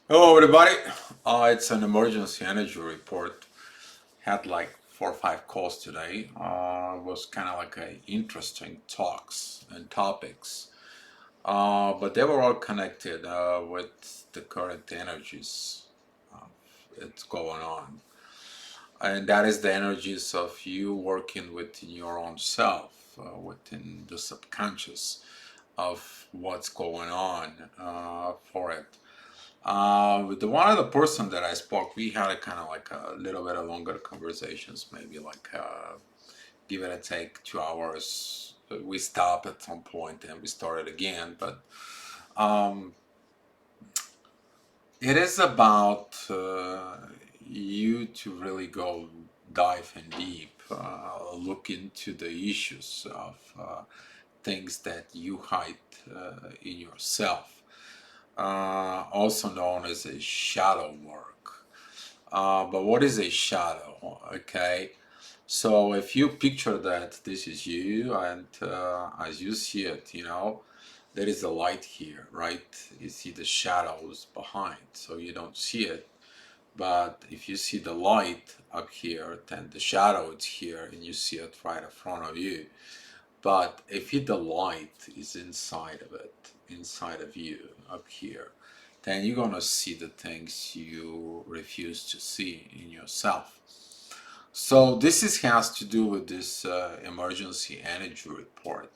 Hello, everybody. It's an emergency energy report. Had like 4 or 5 calls today. Was kind of like a interesting talks and topics, but they were all connected with the current energies it's going on, and that is the energies of you working within your own self, within the subconscious of what's going on for it. With the one other person that I spoke, we had a kind of like a little bit of longer conversations, maybe like give it a take 2 hours. We stopped at some point and we started again, but um, it is about you to really go dive in deep, look into the issues of things that you hide in yourself, also known as a shadow work. But what is a shadow? Okay, so if you picture that this is you, and as you see it, there is a light here, right? You see the shadows behind, so you don't see it. But if you see the light up here, then the shadow is here, and you see it right in front of you. But if the light is inside of it, inside of you, up here, then you're gonna see the things you refuse to see in yourself. So has to do with this emergency energy report.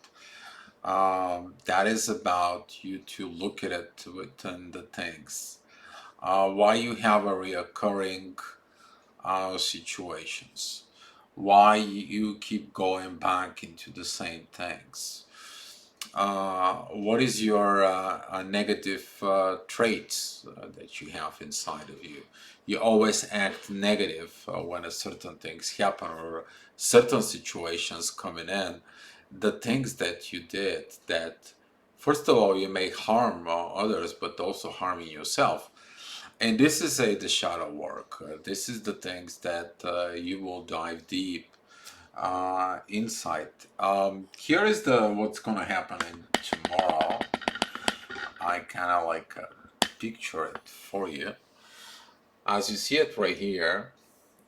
That is about you to look at it within the things. Why you have a reoccurring situations, why you keep going back into the same things, what is your negative traits that you have inside of you. You always act negative when a certain things happen or certain situations coming in, the things that you did that first of all you may harm others but also harming yourself. And this is the shadow work. This is the things that you will dive deep inside. Here is the what's gonna happen in tomorrow. I kind of like picture it for you. As you see it right here,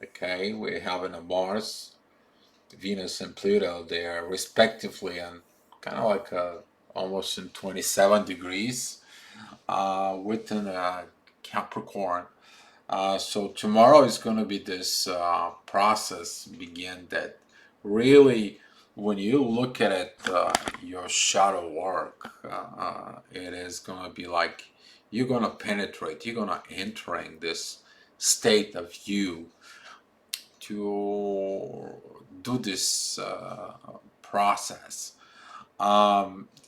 okay, we're having a Mars, Venus, and Pluto there respectively, and kind of like almost in 27 degrees within Capricorn. So tomorrow is going to be this process begin that really, when you look at it, your shadow work, it is going to be like you're going to penetrate, you're going to entering this state of you to do this process.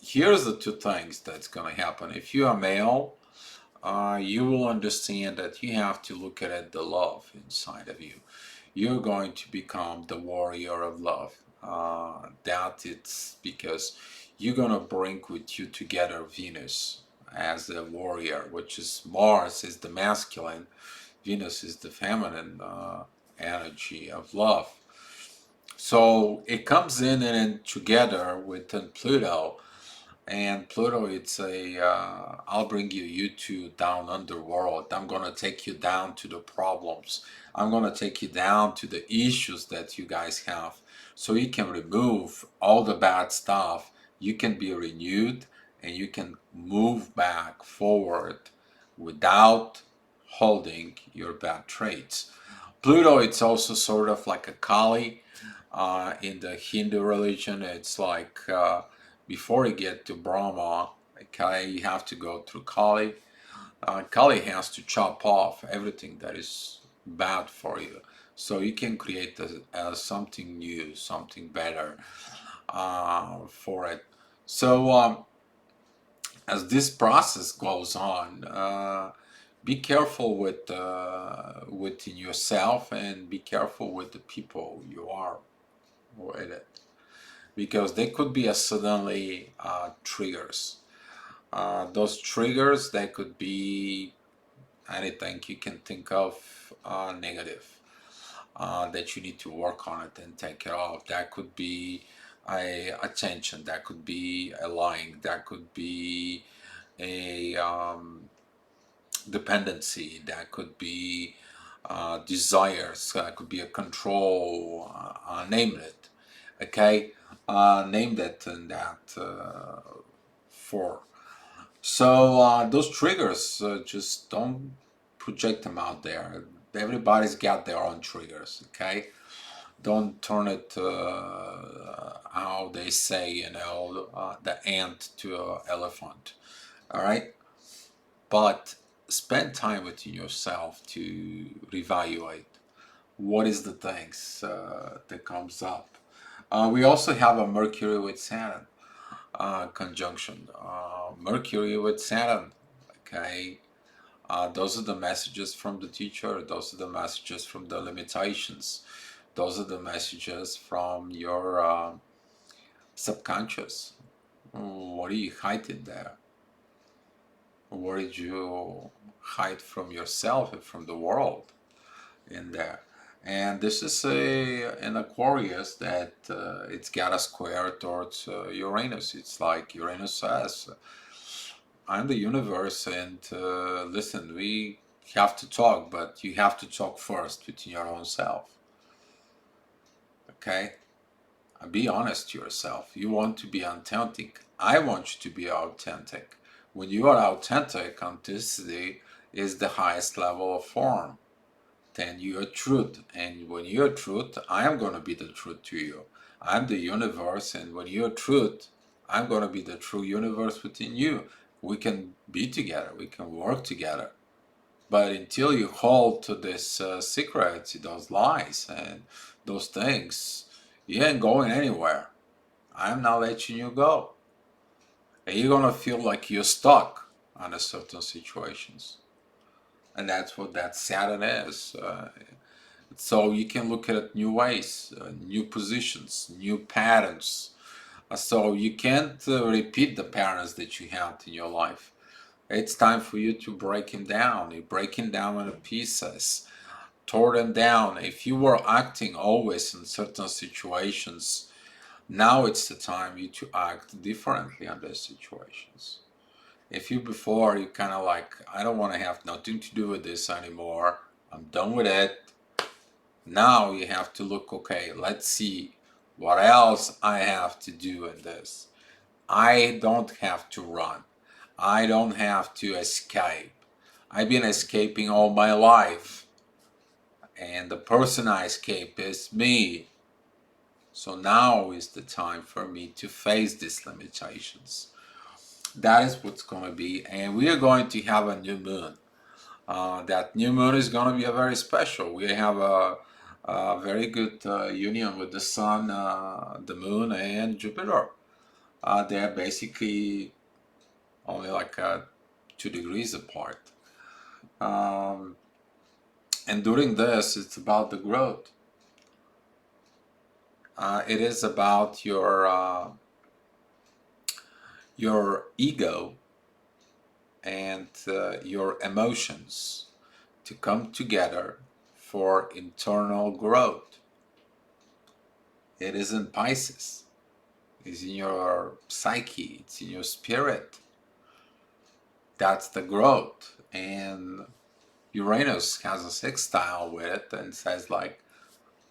Here's the two things that's going to happen. If you are male, you will understand that you have to look at it, the love inside of you. You're going to become the warrior of love. That it's because you're gonna bring with you together Venus as the warrior, which is Mars is the masculine, Venus is the feminine energy of love. So it comes in and together within Pluto, and Pluto, it's I'll bring you two down underworld. I'm gonna take you down to the problems. I'm gonna take you down to the issues that you guys have, so you can remove all the bad stuff. You can be renewed, and you can move back forward without holding your bad traits. Pluto, it's also sort of like a Kali in the Hindu religion. It's like before you get to Brahma, okay, you have to go through Kali. Kali has to chop off everything that is bad for you, so you can create something new, something better for it. So as this process goes on, be careful within yourself, and be careful with the people you are with it, because they could be a suddenly triggers. Those triggers, they could be anything you can think of negative that you need to work on it and take it off. That could be a attention, that could be a lying, that could be a dependency, that could be desires, that could be a control, name it, okay? Name that and that for. So those triggers, just don't project them out there. Everybody's got their own triggers, okay? Don't turn it, how they say, the ant to an elephant, all right? But spend time within yourself to reevaluate what is the things that comes up. We also have a Mercury with Saturn conjunction. Mercury with Saturn, okay? Those are the messages from the teacher. Those are the messages from the limitations. Those are the messages from your subconscious. What are you hiding there? What did you hide from yourself and from the world in there? And this is an Aquarius that it's got a square towards Uranus. It's like Uranus says, I'm the universe, and listen, we have to talk, but you have to talk first within your own self. Okay? Be honest to yourself. You want to be authentic. I want you to be authentic. When you are authentic, authenticity is the highest level of form. Then you are truth. And when you are truth, I am going to be the truth to you. I'm the universe, and when you are truth, I'm going to be the true universe within you. We can be together. We can work together. But until you hold to this secrets, those lies, and those things, you ain't going anywhere. I'm not letting you go. And you're gonna feel like you're stuck under certain situations. And that's what that Saturn is. So you can look at it new ways, new positions, new patterns. So you can't repeat the patterns that you had in your life. It's time for you to break them down. You break them down into pieces, tore them down. If you were acting always in certain situations, now it's the time you to act differently under situations. If you before you kind of like, I don't want to have nothing to do with this anymore, I'm done with it. Now you have to look, okay, let's see what else I have to do in this. I don't have to run. I don't have to escape. I've been escaping all my life, and the person I escape is me. So now is the time for me to face these limitations. That is what's going to be, and we are going to have a new moon. That new moon is going to be a very special. We have a very good union with the sun, the moon, and Jupiter. They're basically only like 2 degrees apart. Um, and during this, it's about the growth. It is about your ego and your emotions to come together for internal growth. It is in Pisces. It's in your psyche. It's in your spirit. That's the growth. And Uranus has a sextile with it and says like,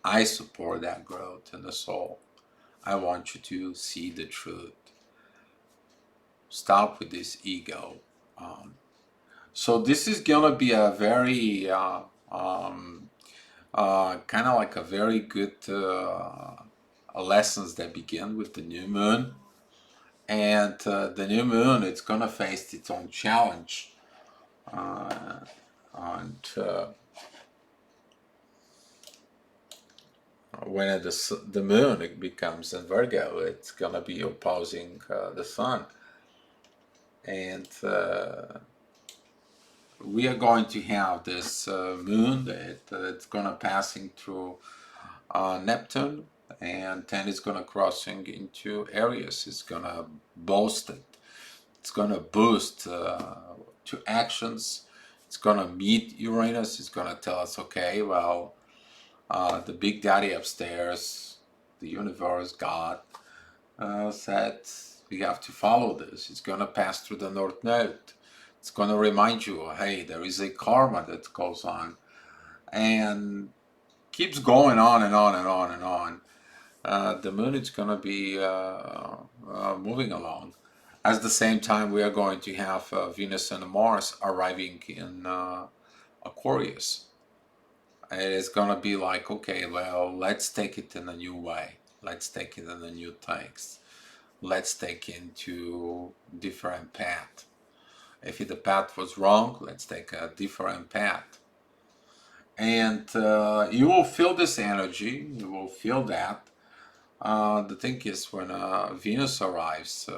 I support that growth in the soul. I want you to see the truth. Stop with this ego. So this is gonna be a very kind of like a very good lessons that begin with the new moon, and the new moon, it's gonna face its own challenge, and when the moon it becomes in Virgo, it's gonna be opposing the sun, and we are going to have this moon that it's gonna passing through Neptune, and then it's gonna crossing into Aries. It's gonna boost it. It's gonna boost to actions. It's gonna meet Uranus. It's gonna tell us, okay, well, the big daddy upstairs, the universe, God, said we have to follow this. It's gonna pass through the North Node. It's going to remind you, hey, there is a karma that goes on and keeps going on and on and on and on. The moon is going to be moving along. At the same time, we are going to have Venus and Mars arriving in Aquarius. It is going to be like, okay, well, let's take it in a new way. Let's take it in a new things. Let's take into different path. If the path was wrong, let's take a different path. And you will feel this energy. You will feel that. The thing is, when Venus arrives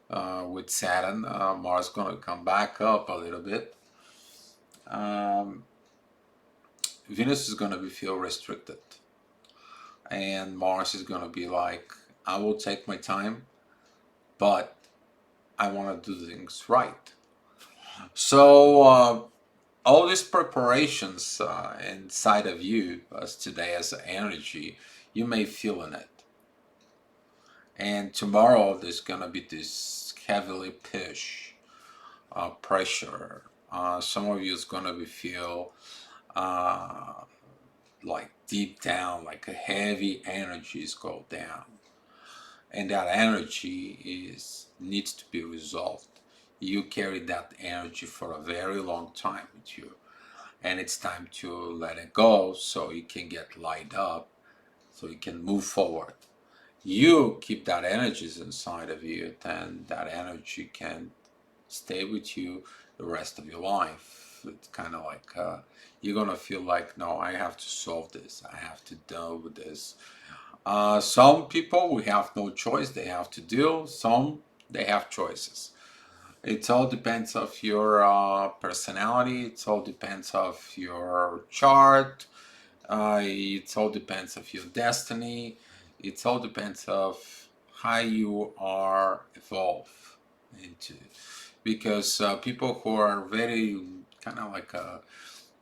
with Saturn, Mars gonna come back up a little bit. Um, Venus is gonna be feel restricted, and Mars is gonna be like, I will take my time, but I want to do things right. So all these preparations inside of you, as today as energy, you may feel in it. And tomorrow there's gonna be this heavily push, pressure. Some of you is gonna be feel uh, like deep down, like a heavy energies go down, and that energy is needs to be resolved. You carry that energy for a very long time with you, and it's time to let it go so you can get light up, so you can move forward. You keep that energies inside of you, then that energy can stay with you the rest of your life. It's kind of like you're gonna feel like, no, I have to solve this. I have to deal with this. Some people we have no choice; they have to deal. Some they have choices. It all depends of your personality. It all depends of your chart. It all depends of your destiny. It all depends of how you are evolved into. Because people who are very kind of like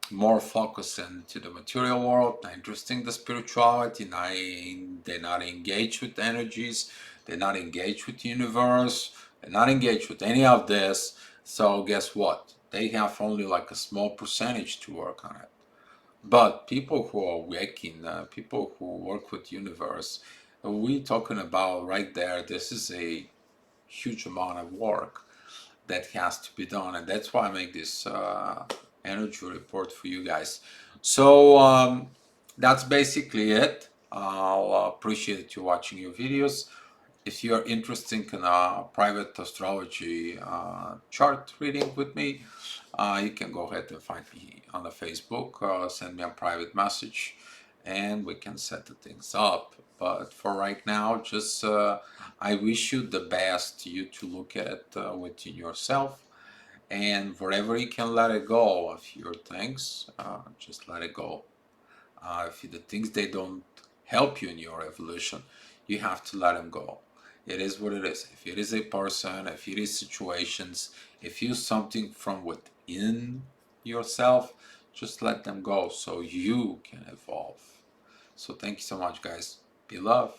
more focused into the material world, not interested in the spirituality, they're not engaged with energies, they're not engaged with the universe, they're not engaged with any of this. So guess what? They have only like a small percentage to work on it. But people who are waking, people who work with universe, we talking about right there. This is a huge amount of work that has to be done, and that's why I make this energy report for you guys. So that's basically it. I'll appreciate you watching your videos. If you are interested in a private astrology chart reading with me, you can go ahead and find me on the Facebook, send me a private message, and we can set the things up. But for right now, just I wish you the best. You to look at it within yourself, and wherever you can let it go of your things, just let it go. If the things they don't help you in your evolution, you have to let them go. It is what it is. If it is a person, if it is situations, if you something from within yourself, just let them go so you can evolve. So thank you so much, guys. Be love.